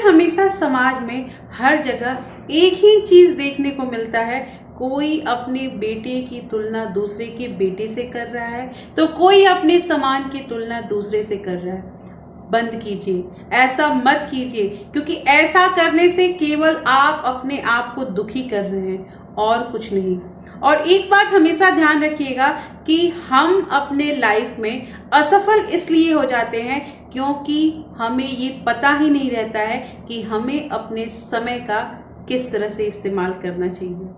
आजकल हमेशा समाज में हर जगह एक ही चीज देखने को मिलता है। कोई अपने बेटे की तुलना दूसरे के बेटे से कर रहा है तो कोई अपने सामान की तुलना दूसरे से कर रहा है। बंद कीजिए, ऐसा मत कीजिए, क्योंकि ऐसा करने से केवल आप अपने आप को दुखी कर रहे हैं और कुछ नहीं। और एक बात हमेशा ध्यान रखिएगा कि हम अपने लाइफ में असफल इसलिए हो जाते हैं क्योंकि हमें ये पता ही नहीं रहता है कि हमें अपने समय का किस तरह से इस्तेमाल करना चाहिए।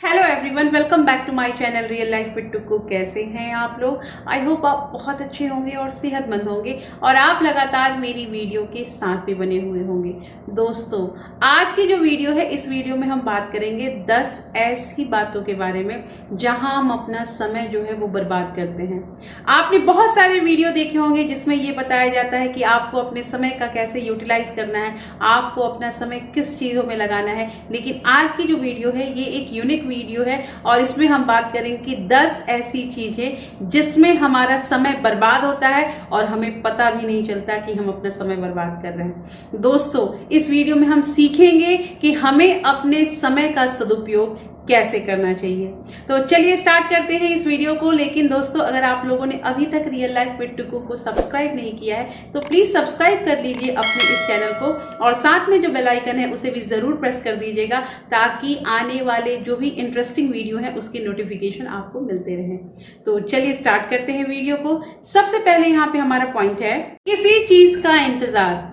Hello everyone, welcome back to my channel real life with Tukku. कैसे हैं आप लोग? आई होप आप बहुत अच्छे होंगे और सेहतमंद होंगे और आप लगातार मेरी वीडियो के साथ भी बने हुए होंगे। दोस्तों, आज की जो वीडियो है, इस वीडियो में हम बात करेंगे 10 ऐसी बातों के बारे में जहां हम अपना समय जो है वो बर्बाद करते हैं। आपने बहुत सारे वीडियो देखे होंगे जिसमें ये बताया जाता है कि आपको अपने समय का कैसे यूटिलाइज करना है, आपको अपना समय किस चीज़ों में लगाना है। लेकिन आज की जो वीडियो है ये एक यूनिक वीडियो है और इसमें हम बात करेंगे कि 10 ऐसी चीजें जिसमें हमारा समय बर्बाद होता है और हमें पता भी नहीं चलता कि हम अपना समय बर्बाद कर रहे हैं। दोस्तों, इस वीडियो में हम सीखेंगे कि हमें अपने समय का सदुपयोग कैसे करना चाहिए। तो चलिए स्टार्ट करते हैं इस वीडियो को। लेकिन दोस्तों, अगर आप लोगों ने अभी तक रियल लाइफ विद टुक्कू को सब्सक्राइब नहीं किया है तो प्लीज सब्सक्राइब कर लीजिए अपने इस चैनल को और साथ में जो बेल आइकन है उसे भी जरूर प्रेस कर दीजिएगा ताकि आने वाले जो भी इंटरेस्टिंग वीडियो है उसकी नोटिफिकेशन आपको मिलते रहे। तो चलिए स्टार्ट करते हैं वीडियो को। सबसे पहले यहाँ पे हमारा पॉइंट है किसी चीज का इंतजार।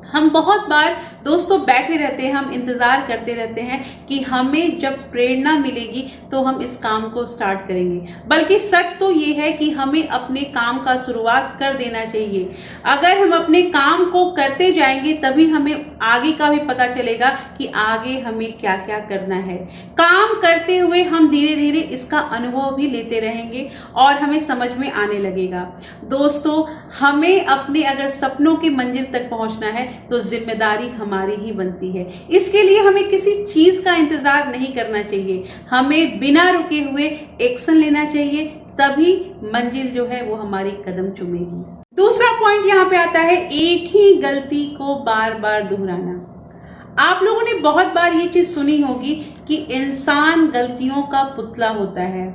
हम बहुत बार दोस्तों बैठे रहते हैं, हम इंतज़ार करते रहते हैं कि हमें जब प्रेरणा मिलेगी तो हम इस काम को स्टार्ट करेंगे। बल्कि सच तो ये है कि हमें अपने काम का शुरुआत कर देना चाहिए। अगर हम अपने काम को करते जाएंगे तभी हमें आगे का भी पता चलेगा कि आगे हमें क्या क्या करना है। काम करते हुए हम धीरे धीरे इसका अनुभव भी लेते रहेंगे और हमें समझ में आने लगेगा। दोस्तों, हमें अपने अगर सपनों की मंजिल तक पहुंचना है तो जिम्मेदारी हमारी ही बनती है। इसके लिए हमें किसी चीज का इंतजार नहीं करना चाहिए, हमें बिना रुके हुए एक्शन लेना चाहिए, तभी मंजिल जो है वो हमारी कदम चूमेगी। दूसरा पॉइंट यहाँ पे आता है एक ही गलती को बार बार दोहराना। आप लोगों ने बहुत बार ये चीज सुनी होगी कि इंसान गलतियों का पुतला होता है,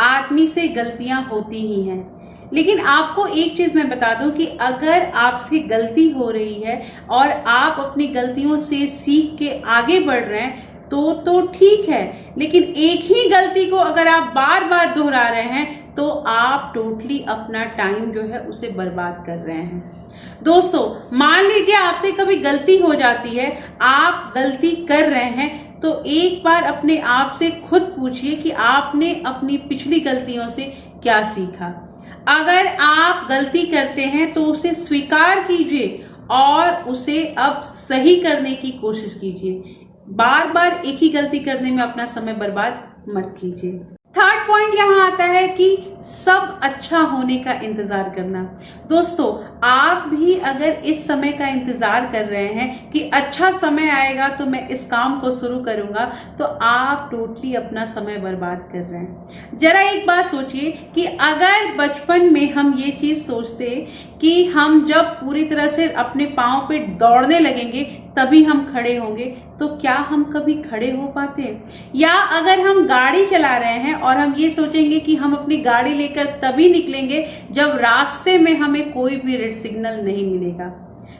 आदमी से गलतियां होती ही हैं। लेकिन आपको एक चीज मैं बता दूं कि अगर आपसे गलती हो रही है और आप अपनी गलतियों से सीख के आगे बढ़ रहे हैं तो ठीक है। लेकिन एक ही गलती को अगर आप बार बार दोहरा रहे हैं तो आप टोटली अपना टाइम जो है उसे बर्बाद कर रहे हैं। दोस्तों, मान लीजिए आपसे कभी गलती हो जाती है, आप गलती कर रहे हैं, तो एक बार अपने आप से खुद पूछिए कि आपने अपनी पिछली गलतियों से क्या सीखा। अगर आप गलती करते हैं तो उसे स्वीकार कीजिए और उसे अब सही करने की कोशिश कीजिए। बार बार एक ही गलती करने में अपना समय बर्बाद मत कीजिए। थर्ड पॉइंट यहाँ आता है कि सब अच्छा होने का इंतजार करना। दोस्तों, आप भी अगर इस समय का इंतजार कर रहे हैं कि अच्छा समय आएगा तो मैं इस काम को शुरू करूंगा, तो आप टोटली अपना समय बर्बाद कर रहे हैं। जरा एक बात सोचिए कि अगर बचपन में हम ये चीज सोचते कि हम जब पूरी तरह से अपने पाँव पे दौड़ने लगेंगे तभी हम खड़े होंगे, तो क्या हम कभी खड़े हो पाते हैं? या अगर हम गाड़ी चला रहे हैं और हम ये सोचेंगे कि हम अपनी गाड़ी लेकर तभी निकलेंगे जब रास्ते में हमें कोई भी रेड सिग्नल नहीं मिलेगा,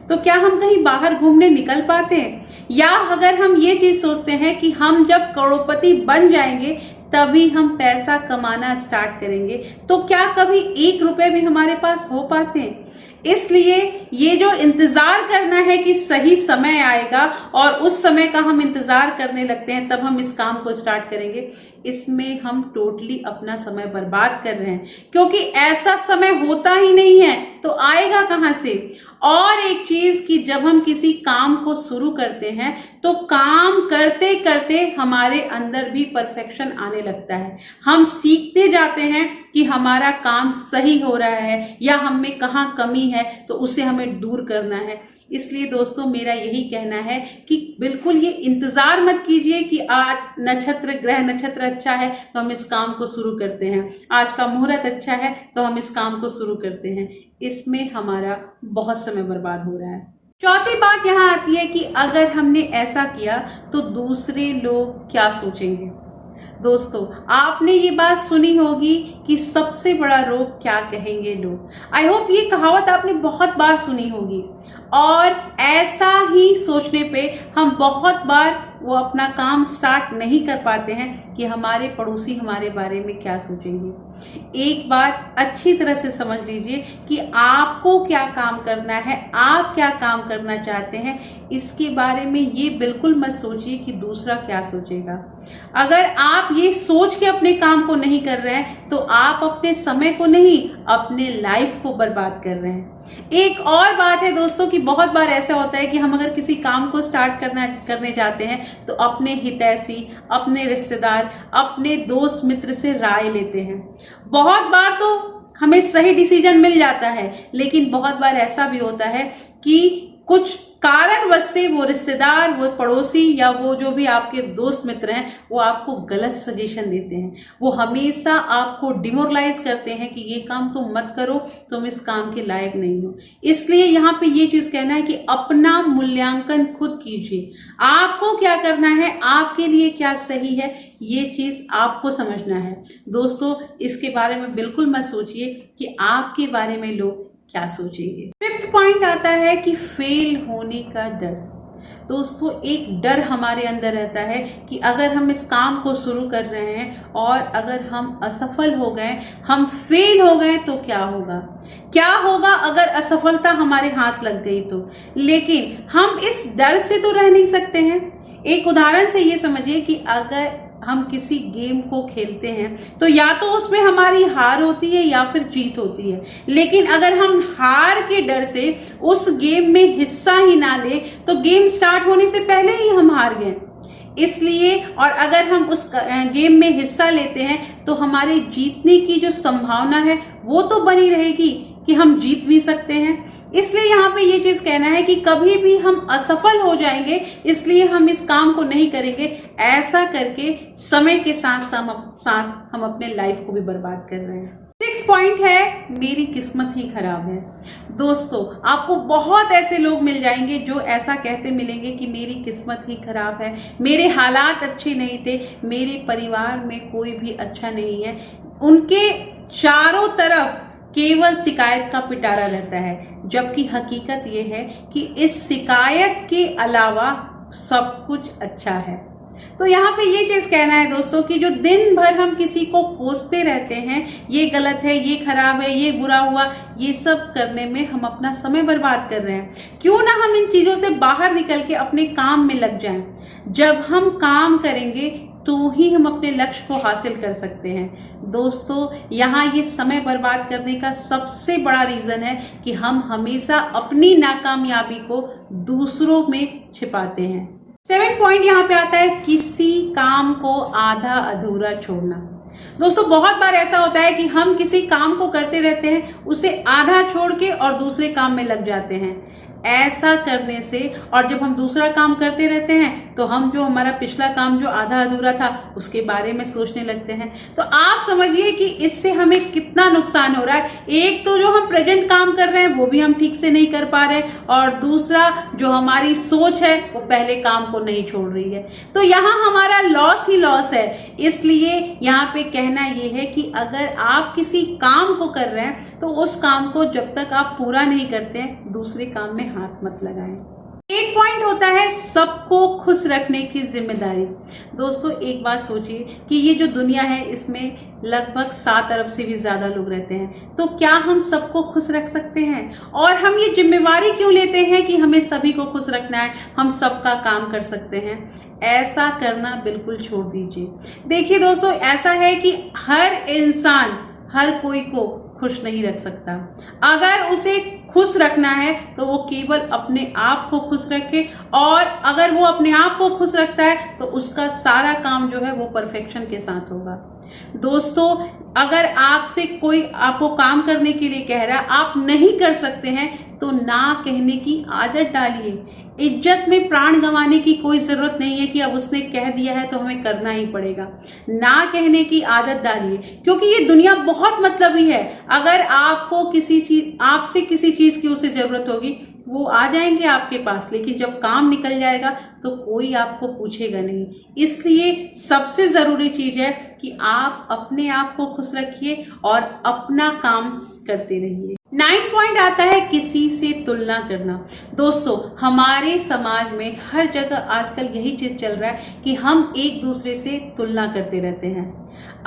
तो क्या हम कहीं बाहर घूमने निकल पाते हैं? या अगर हम ये चीज सोचते हैं कि हम जब करोड़पति बन जाएंगे तभी हम पैसा कमाना स्टार्ट करेंगे, तो क्या कभी 1 रुपए भी हमारे पास हो पाते हैं? इसलिए ये जो इंतजार करना है कि सही समय आएगा और उस समय का हम इंतजार करने लगते हैं तब हम इस काम को स्टार्ट करेंगे, इसमें हम टोटली अपना समय बर्बाद कर रहे हैं, क्योंकि ऐसा समय होता ही नहीं है तो आएगा कहां से। और एक चीज कि जब हम किसी काम को शुरू करते हैं तो काम करते करते हमारे अंदर भी परफेक्शन आने लगता है। हम सीखते जाते हैं कि हमारा काम सही हो रहा है या हम में कहाँ कमी है तो उसे हमें दूर करना है। इसलिए दोस्तों मेरा यही कहना है कि बिल्कुल ये इंतज़ार मत कीजिए कि आज ग्रह नक्षत्र अच्छा है तो हम इस काम को शुरू करते हैं, आज का मुहूर्त अच्छा है तो हम इस काम को शुरू करते हैं। इसमें हमारा बहुत समय बर्बाद हो रहा है। चौथी बात यहाँ आती है कि अगर हमने ऐसा किया तो दूसरे लोग क्या सोचेंगे। दोस्तों आपने ये बात सुनी होगी कि सबसे बड़ा रोग क्या कहेंगे लोग। आई होप ये कहावत आपने बहुत बार सुनी होगी, और ऐसा ही सोचने पे हम बहुत बार वो अपना काम स्टार्ट नहीं कर पाते हैं कि हमारे पड़ोसी हमारे बारे में क्या सोचेंगे। एक बार अच्छी तरह से समझ लीजिए कि आपको क्या काम करना है, आप क्या काम करना चाहते हैं, इसके बारे में ये बिल्कुल मत सोचिए कि दूसरा क्या सोचेगा। अगर आप ये सोच के अपने काम को नहीं कर रहे हैं तो आप अपने समय को नहीं, अपने लाइफ को बर्बाद कर रहे हैं। एक और बात है दोस्तों कि बहुत बार ऐसा होता है कि हम अगर किसी काम को स्टार्ट करने जाते हैं तो अपने हितैषी, अपने रिश्तेदार, अपने दोस्त मित्र से राय लेते हैं। बहुत बार तो हमें सही डिसीजन मिल जाता है, लेकिन बहुत बार ऐसा भी होता है कि कुछ कारणवश से वो रिश्तेदार, वो पड़ोसी या वो जो भी आपके दोस्त मित्र हैं वो आपको गलत सजेशन देते हैं। वो हमेशा आपको डिमोरलाइज करते हैं कि ये काम तुम मत करो, तुम इस काम के लायक नहीं हो। इसलिए यहाँ पे ये चीज़ कहना है कि अपना मूल्यांकन खुद कीजिए। आपको क्या करना है, आपके लिए क्या सही है, ये चीज़ आपको समझना है। दोस्तों इसके बारे में बिल्कुल मत सोचिए कि आपके बारे में लोग क्या सोचेंगे। फिफ्थ पॉइंट आता है कि फेल होने का डर। दोस्तों एक डर हमारे अंदर रहता है कि अगर हम इस काम को शुरू कर रहे हैं और अगर हम असफल हो गए, हम फेल हो गए तो क्या होगा, क्या होगा अगर असफलता हमारे हाथ लग गई तो। लेकिन हम इस डर से तो रह नहीं सकते हैं। एक उदाहरण से ये समझिए कि अगर हम किसी गेम को खेलते हैं तो या तो उसमें हमारी हार होती है या फिर जीत होती है, लेकिन अगर हम हार के डर से उस गेम में हिस्सा ही ना ले तो गेम स्टार्ट होने से पहले ही हम हार गए। इसलिए और अगर हम उस गेम में हिस्सा लेते हैं तो हमारी जीतने की जो संभावना है वो तो बनी रहेगी कि हम जीत भी सकते हैं। इसलिए यहाँ पे ये चीज़ कहना है कि कभी भी हम असफल हो जाएंगे, इसलिए हम इस काम को नहीं करेंगे। ऐसा करके समय के साथ साथ हम अपने लाइफ को भी बर्बाद कर रहे हैं। 6 पॉइंट है मेरी किस्मत ही खराब है। दोस्तों आपको बहुत ऐसे लोग मिल जाएंगे जो ऐसा कहते मिलेंगे कि मेरी किस्मत ही खराब है, मेरे हालात अच्छे नहीं थे, मेरे परिवार में कोई भी अच्छा नहीं है। उनके चारों तरफ केवल शिकायत का पिटारा रहता है, जबकि हकीकत ये है कि इस शिकायत के अलावा सब कुछ अच्छा है। तो यहाँ पे ये चीज़ कहना है दोस्तों कि जो दिन भर हम किसी को कोसते रहते हैं, ये गलत है, ये खराब है, ये बुरा हुआ, ये सब करने में हम अपना समय बर्बाद कर रहे हैं। क्यों ना हम इन चीज़ों से बाहर निकल के अपने काम में लग जाएं। जब हम काम करेंगे तो ही हम अपने लक्ष्य को हासिल कर सकते हैं। दोस्तों यहाँ ये समय बर्बाद करने का सबसे बड़ा रीज़न है कि हम हमेशा अपनी नाकामयाबी को दूसरों में छिपाते हैं। 7 पॉइंट यहाँ पे आता है किसी काम को आधा अधूरा छोड़ना। दोस्तों बहुत बार ऐसा होता है कि हम किसी काम को करते रहते हैं, उसे आधा छोड़ के और दूसरे काम में लग जाते हैं। ऐसा करने से और जब हम दूसरा काम करते रहते हैं तो हम जो हमारा पिछला काम जो आधा अधूरा था उसके बारे में सोचने लगते हैं। तो आप समझिए कि इससे हमें कितना नुकसान हो रहा है। एक तो जो हम प्रेजेंट काम कर रहे हैं वो भी हम ठीक से नहीं कर पा रहे, और दूसरा जो हमारी सोच है वो पहले काम को नहीं छोड़ रही है। तो यहाँ हमारा लॉस ही लॉस है। इसलिए यहाँ पे कहना ये है कि अगर आप किसी काम को कर रहे हैं तो उस काम को जब तक आप पूरा नहीं करते हैं दूसरे काम में हाथ मत लगाएं। 8 पॉइंट होता है सबको खुश रखने की जिम्मेदारी। दोस्तों एक बात सोचिए कि ये जो दुनिया है इसमें लगभग 7 अरब से भी ज़्यादा लोग रहते हैं, तो क्या हम सबको खुश रख सकते हैं? और हम ये जिम्मेवारी क्यों लेते हैं कि हमें सभी को खुश रखना है, हम सबका काम कर सकते हैं? ऐसा करना बिल्कुल छोड़ दीजिए। देखिए दोस्तों ऐसा है कि हर इंसान हर कोई को खुश नहीं रख सकता। अगर उसे खुश रखना है तो वो केवल अपने आप को खुश रखे, और अगर वो अपने आप को खुश रखता है तो उसका सारा काम जो है वो परफेक्शन के साथ होगा। दोस्तों अगर आपसे कोई आपको काम करने के लिए कह रहा है, आप नहीं कर सकते हैं, तो ना कहने की आदत डालिए। इज्जत में प्राण गंवाने की कोई ज़रूरत नहीं है कि अब उसने कह दिया है तो हमें करना ही पड़ेगा। ना कहने की आदत डालिए, क्योंकि ये दुनिया बहुत मतलबी है। अगर आपको आपसे किसी चीज़ की उसे ज़रूरत होगी, वो आ जाएंगे आपके पास, लेकिन जब काम निकल जाएगा तो कोई आपको पूछेगा नहीं। इसलिए सबसे ज़रूरी चीज़ है कि आप अपने आप को खुश रखिए और अपना काम करते रहिए। 9 पॉइंट आता है किसी से तुलना करना। दोस्तों, हमारे समाज में हर जगह आजकल यही चीज़ चल रहा है कि हम एक दूसरे से तुलना करते रहते हैं।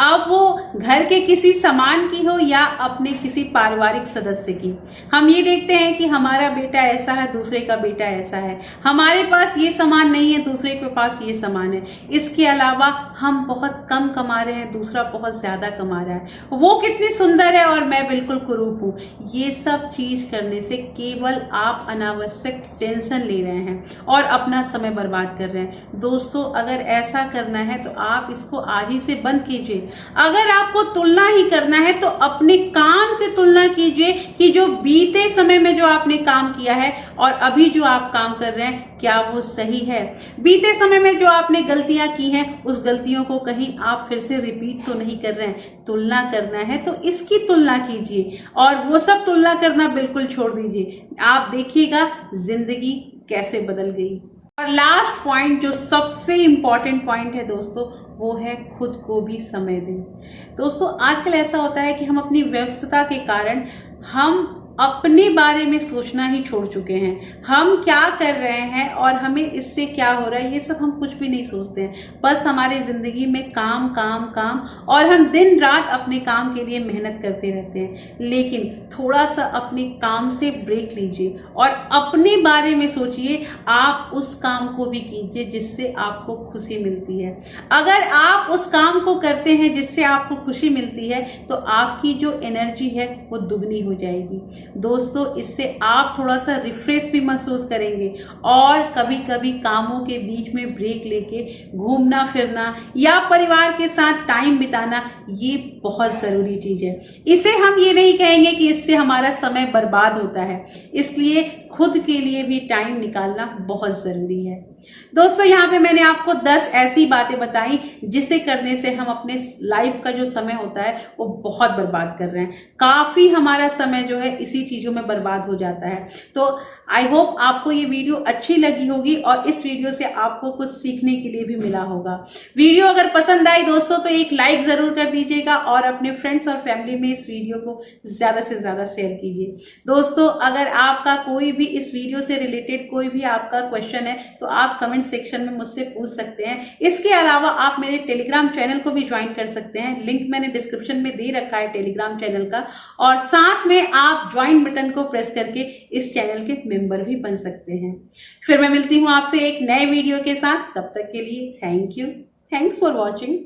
अब वो घर के किसी सामान की हो या अपने किसी पारिवारिक सदस्य की। हम ये देखते हैं कि हमारा बेटा ऐसा है, दूसरे का बेटा ऐसा है, हमारे पास ये सामान नहीं है, दूसरे के पास ये सामान है। इसके अलावा हम बहुत कम कमा रहे हैं, दूसरा बहुत ज़्यादा कमा रहा है, वो कितनी सुंदर है और मैं बिल्कुल कुरूप हूँ। ये सब चीज़ करने से केवल आप अनावश्यक टेंशन ले रहे हैं और अपना समय बर्बाद कर रहे हैं। दोस्तों, अगर ऐसा करना है तो आप इसको आज ही से बंद कीजिए। अगर आपको तुलना ही करना है तो अपने काम से तुलना कीजिए कि जो बीते समय में जो आपने काम किया है और अभी जो आप काम कर रहे हैं, क्या वो सही है। बीते समय में जो आपने गलतियां की हैं, उस गलतियों को कहीं आप फिर से रिपीट तो नहीं कर रहे हैं। तुलना करना है तो इसकी तुलना कीजिए और वो सब तुलना करना बिल्कुल छोड़ दीजिए। आप देखिएगा जिंदगी कैसे बदल गई। और लास्ट पॉइंट, जो सबसे इम्पॉर्टेंट पॉइंट है दोस्तों, वो है खुद को भी समय दें। दोस्तों, आजकल ऐसा होता है कि हम अपनी व्यस्तता के कारण हम अपने बारे में सोचना ही छोड़ चुके हैं। हम क्या कर रहे हैं और हमें इससे क्या हो रहा है, ये सब हम कुछ भी नहीं सोचते हैं। बस हमारी ज़िंदगी में काम काम काम, और हम दिन रात अपने काम के लिए मेहनत करते रहते हैं। लेकिन थोड़ा सा अपने काम से ब्रेक लीजिए और अपने बारे में सोचिए। आप उस काम को भी कीजिए जिससे आपको खुशी मिलती है। अगर आप उस काम को करते हैं जिससे आपको खुशी मिलती है, तो आपकी जो एनर्जी है वो दुगनी हो जाएगी। दोस्तों, इससे आप थोड़ा सा रिफ्रेश भी महसूस करेंगे और कभी कभी कामों के बीच में ब्रेक लेके घूमना फिरना या परिवार के साथ टाइम बिताना, ये बहुत ज़रूरी चीज़ है। इसे हम ये नहीं कहेंगे कि इससे हमारा समय बर्बाद होता है। इसलिए खुद के लिए भी टाइम निकालना बहुत ज़रूरी है। दोस्तों, यहाँ पे मैंने आपको 10 ऐसी बातें बताई जिसे करने से हम अपने लाइफ का जो समय होता है वो बहुत बर्बाद कर रहे हैं। काफ़ी हमारा समय जो है इसी चीज़ों में बर्बाद हो जाता है। तो आई होप आपको ये वीडियो अच्छी लगी होगी और इस वीडियो से आपको कुछ सीखने के लिए भी मिला होगा। वीडियो अगर पसंद आई दोस्तों तो एक लाइक ज़रूर कर दीजिएगा और अपने फ्रेंड्स और फैमिली में इस वीडियो को ज़्यादा से ज़्यादा शेयर कीजिए। दोस्तों, अगर आपका कोई भी इस वीडियो से रिलेटेड कोई भी आपका क्वेश्चन है तो आप कमेंट सेक्शन में मुझसे पूछ सकते हैं। इसके अलावा आप मेरे टेलीग्राम चैनल को भी ज्वाइन कर सकते हैं। लिंक मैंने डिस्क्रिप्शन में दे रखा है टेलीग्राम चैनल का, और साथ में आप ज्वाइन बटन को प्रेस करके इस चैनल के मेंबर भी बन सकते हैं। फिर मैं मिलती हूँ आपसे एक नए वीडियो के साथ। तब तक के लिए thank you. Thanks for watching.